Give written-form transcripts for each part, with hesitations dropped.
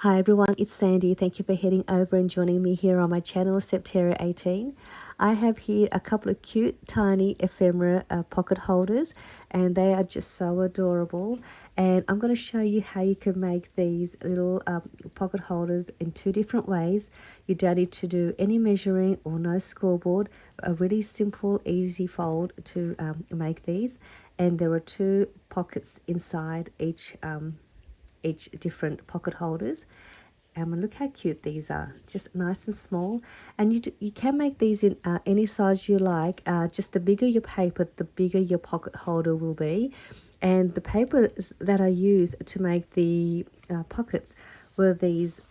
Hi everyone, it's Sandy. Thank you for heading over and joining me here on my channel, Ephemera 18. I have here a couple of cute, tiny ephemera pocket holders, and they are just so adorable. And I'm going to show you how you can make these little pocket holders in two different ways. You don't need to do any measuring or no scoreboard. A really simple, easy fold to make these. And there are two pockets inside each different pocket holders. And look how cute these are, just nice and small. And you can make these in any size you like. Just the bigger your paper, the bigger your pocket holder will be. And the papers that I use to make the pockets were these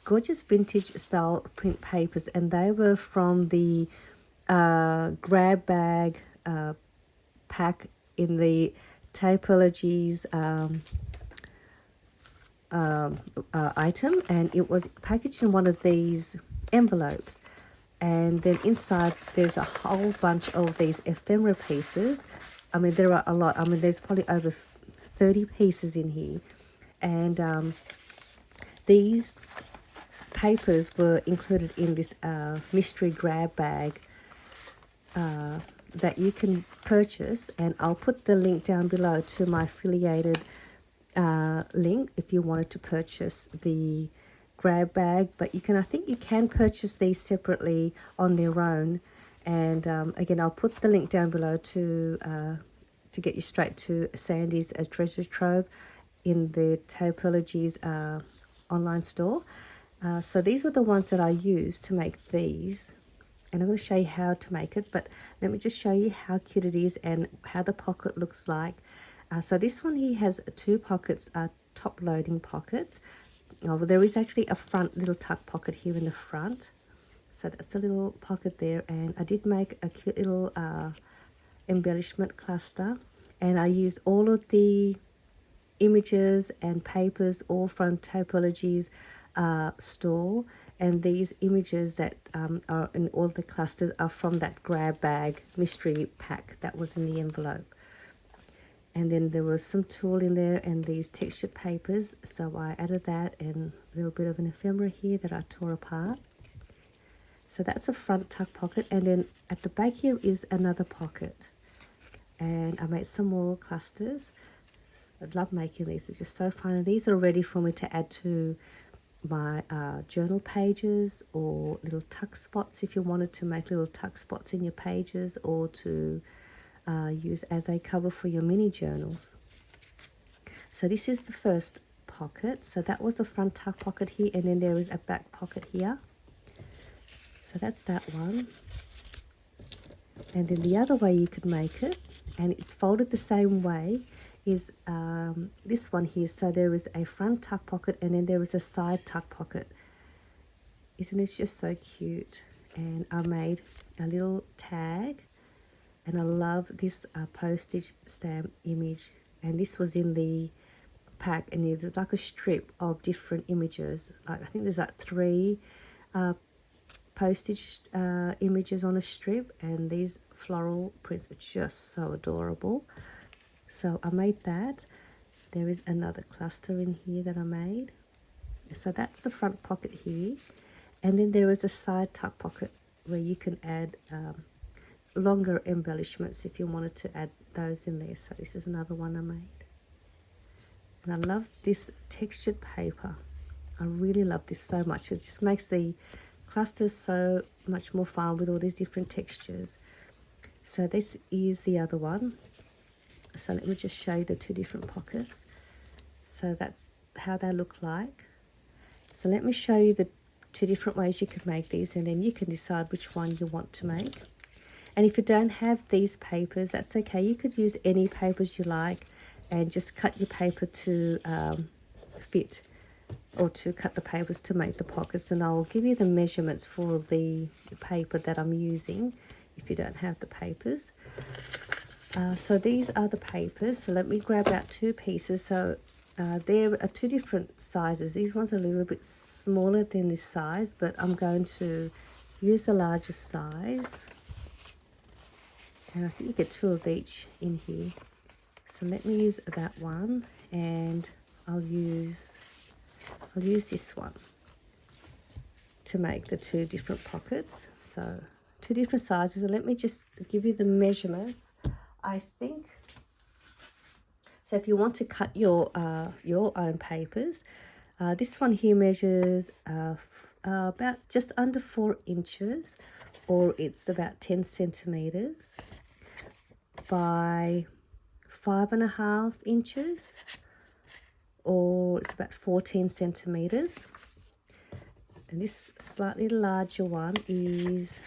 gorgeous vintage style print papers, and they were from the grab bag pack in the TAPERLOGY's item, and it was packaged in one of these envelopes. And then inside there's a whole bunch of these ephemera pieces. I mean, there are a lot. I mean, there's probably over 30 pieces in here. And these papers were included in this mystery grab bag that you can purchase, and I'll put the link down below to my affiliated link if you wanted to purchase the grab bag. But I think you can purchase these separately on their own. And again, I'll put the link down below to get you straight to Sandy's treasure trove in the TAPERLOGY's online store. So these were the ones that I used to make these, and I'm going to show you how to make it. But let me just show you how cute it is and how the pocket looks like. So this one here has two pockets, top loading pockets. Well, there is actually a front little tuck pocket here in the front. So that's the little pocket there. And I did make a cute little embellishment cluster. And I used all of the images and papers all from TAPERLOGY's store. And these images that are in all the clusters are from that grab bag mystery pack that was in the envelope. And then there was some tulle in there and these textured papers, so I added that and a little bit of an ephemera here that I tore apart. So that's a front tuck pocket, and then at the back here is another pocket. And I made some more clusters. I love making these, it's just so fun. And these are ready for me to add to my journal pages, or little tuck spots if you wanted to make little tuck spots in your pages, or to use as a cover for your mini journals. So this is the first pocket. So that was the front tuck pocket here, and then there is a back pocket here. So that's that one. And then the other way you could make it, and it's folded the same way, is this one here. So there is a front tuck pocket, and then there is a side tuck pocket. Isn't it just so cute? And I made a little tag. And I love this postage stamp image. And this was in the pack, and it's like a strip of different images. I think there's like 3 postage images on a strip, and these floral prints are just so adorable. So I made that. There is another cluster in here that I made. So that's the front pocket here. And then there is a side tuck pocket where you can add longer embellishments if you wanted to add those in there. So this is another one I made. And I love this textured paper. I really love this so much. It just makes the clusters so much more fun with all these different textures. So this is the other one. So let me just show you the 2 different pockets. So that's how they look like. So let me show you the 2 different ways you can make these, and then you can decide which one you want to make. And if you don't have these papers, that's okay. You could use any papers you like, and just cut your paper to fit, or to cut the papers to make the pockets. And I'll give you the measurements for the paper that I'm using if you don't have the papers. So these are the papers. So let me grab out 2 pieces. So there are 2 different sizes. These ones are a little bit smaller than this size, but I'm going to use the larger size. And I think you get 2 of each in here. So let me use that one, and I'll use I'll use this one to make the two different pockets. So 2 different sizes, and let me just give you the measurements. I think, so if you want to cut your own papers, this one here measures about just under 4 inches, or it's about 10 centimeters by 5.5 inches, or it's about 14 centimeters. And this slightly larger one is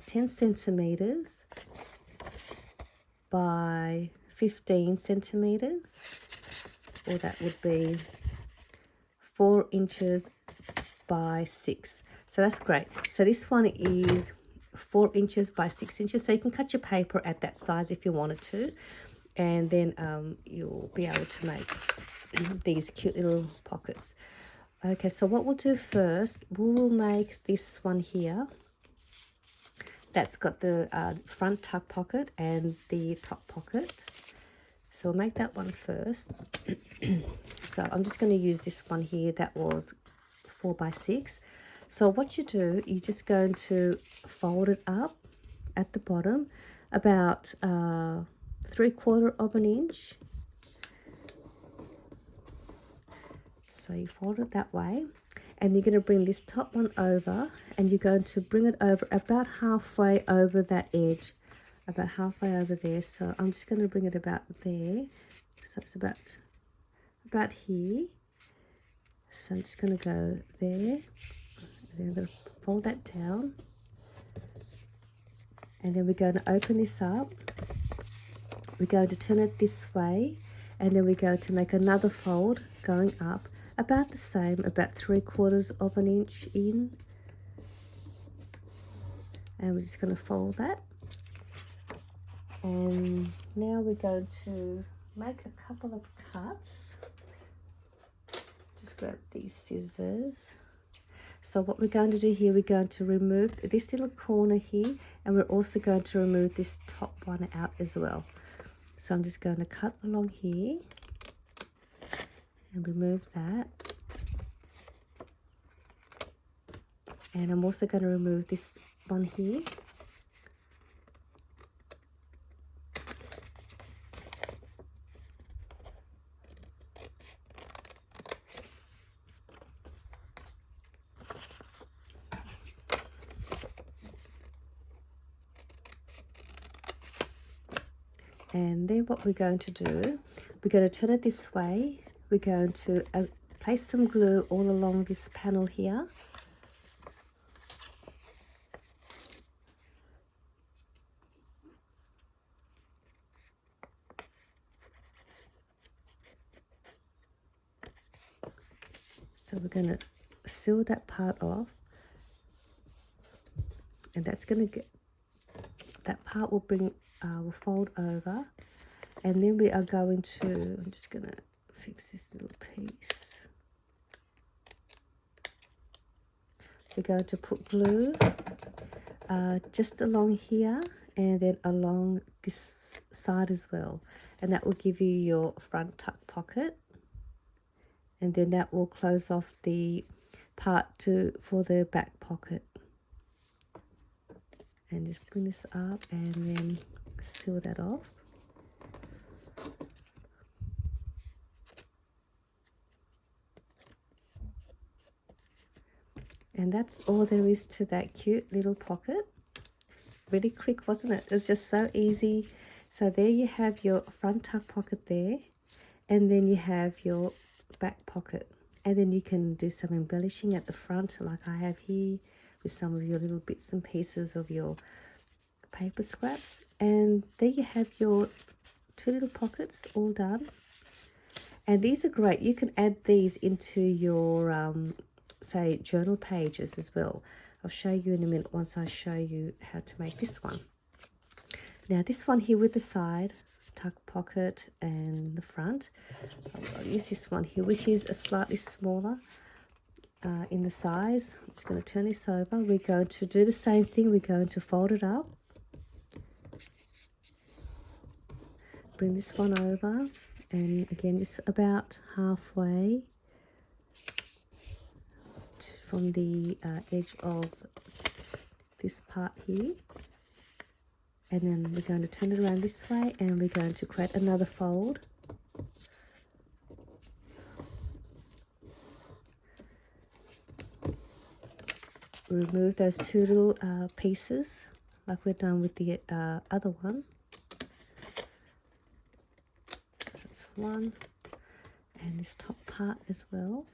10 centimeters by 15 centimeters, or that would be 4 inches by 6. So that's great. So this one is 4 inches by 6 inches. So you can cut your paper at that size if you wanted to. And then you'll be able to make these cute little pockets. Okay, so what we'll do first, we'll make this one here. That's got the front tuck pocket and the top pocket. So we'll make that one first. So I'm just going to use this one here that was 4 by 6. So what you do, you're just going to fold it up at the bottom about 3/4 of an inch. So you fold it that way, and you're going to bring this top one over, and you're going to bring it over about halfway over that edge, about halfway over there. So I'm just going to bring it about there. So it's about here. So I'm just going to go there, and then I'm going to fold that down, and then we're going to open this up. We're going to turn it this way, and then we're going to make another fold going up about the same, about 3/4 of an inch in, and we're just going to fold that. And now we're going to make a couple of cuts. Just grab these scissors. So what we're going to do here, we're going to remove this little corner here, and we're also going to remove this top one out as well. So I'm just going to cut along here and remove that. And I'm also going to remove this one here. And then what we're going to do, we're going to turn it this way. We're going to place some glue all along this panel here. So we're going to seal that part off, and that's going to get, that part will bring, will fold over, and then we are going to, I'm just going to fix this little piece. We're going to put glue just along here, and then along this side as well, and that will give you your front tuck pocket. And then that will close off the part for the back pocket. And just bring this up and then seal that off. And that's all there is to that cute little pocket. Really quick, wasn't it? It was just so easy. So there you have your front tuck pocket there, and then you have your back pocket, and then you can do some embellishing at the front like I have here with some of your little bits and pieces of your paper scraps. And there you have your 2 little pockets all done. And these are great. You can add these into your say journal pages as well. I'll show you in a minute once I show you how to make this one. Now this one here with the side tuck pocket and the front, I'll use this one here, which is a slightly smaller in the size. I'm just going to turn this over. We're going to do the same thing. We're going to fold it up, bring this one over, and again just about halfway, from the edge of this part here, and then we're going to turn it around this way, and we're going to create another fold. Remove those two little pieces like we've done with the other one. So that's one, and this top part as well.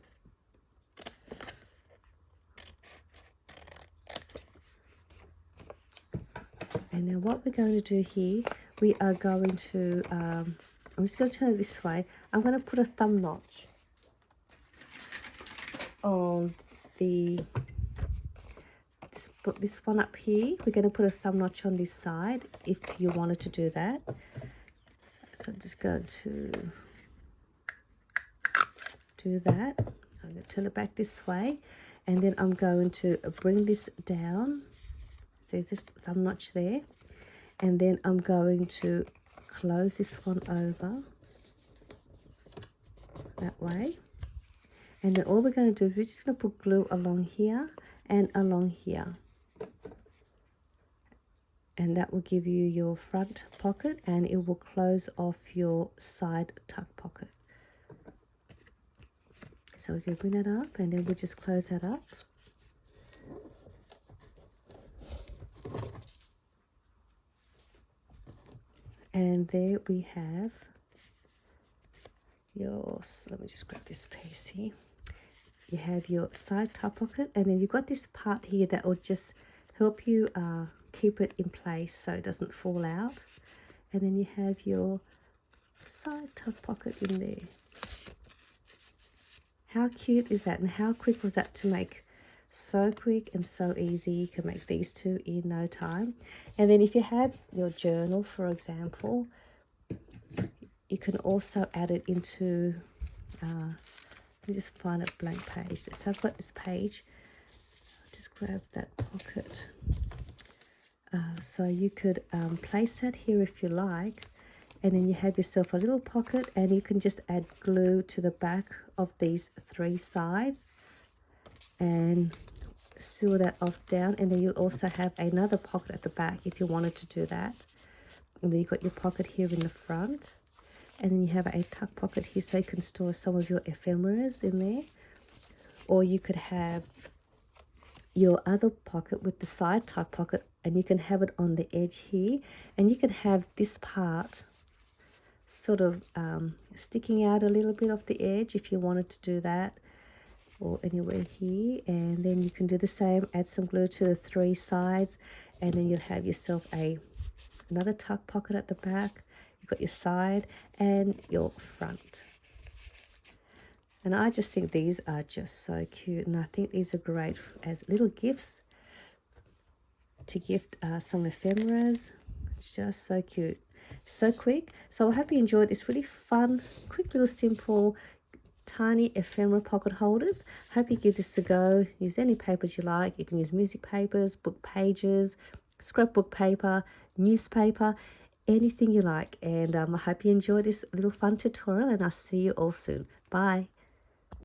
And now what we're going to do here, we are going to, I'm just going to turn it this way. I'm going to put a thumb notch on this one up here. We're going to put a thumb notch on this side if you wanted to do that. So I'm just going to do that. I'm going to turn it back this way, and then I'm going to bring this down. So there's a thumb notch there, and then I'm going to close this one over that way. And then all we're going to do is we're just going to put glue along here and along here, and that will give you your front pocket, and it will close off your side tuck pocket. So we're going to bring that up, and then we'll just close that up. And there we have your, let me just grab this piece here. You have your side tuck pocket, and then you've got this part here that will just help you keep it in place so it doesn't fall out. And then you have your side tuck pocket in there. How cute is that, and how quick was that to make? So quick and so easy. You can make these two in no time. And then if you have your journal, for example, you can also add it into, let me just find a blank page. So I've got this page. I'll just grab that pocket. So you could place that here if you like, and then you have yourself a little pocket, and you can just add glue to the back of these three sides and seal that off down. And then you'll also have another pocket at the back if you wanted to do that. And then you've got your pocket here in the front, and then you have a tuck pocket here so you can store some of your ephemeras in there. Or you could have your other pocket with the side tuck pocket, and you can have it on the edge here, and you can have this part sort of sticking out a little bit off the edge if you wanted to do that, or anywhere here. And then you can do the same, add some glue to the three sides, and then you'll have yourself another tuck pocket at the back. You've got your side and your front. And I just think these are just so cute, and I think these are great as little gifts to gift some ephemeras. It's just so cute, so quick. So I hope you enjoyed this really fun, quick little simple tiny ephemera pocket holders. Hope you give this a go. Use any papers you like. You can use music papers, book pages, scrapbook paper, newspaper, anything you like. And I hope you enjoy this little fun tutorial, and I'll see you all soon. Bye.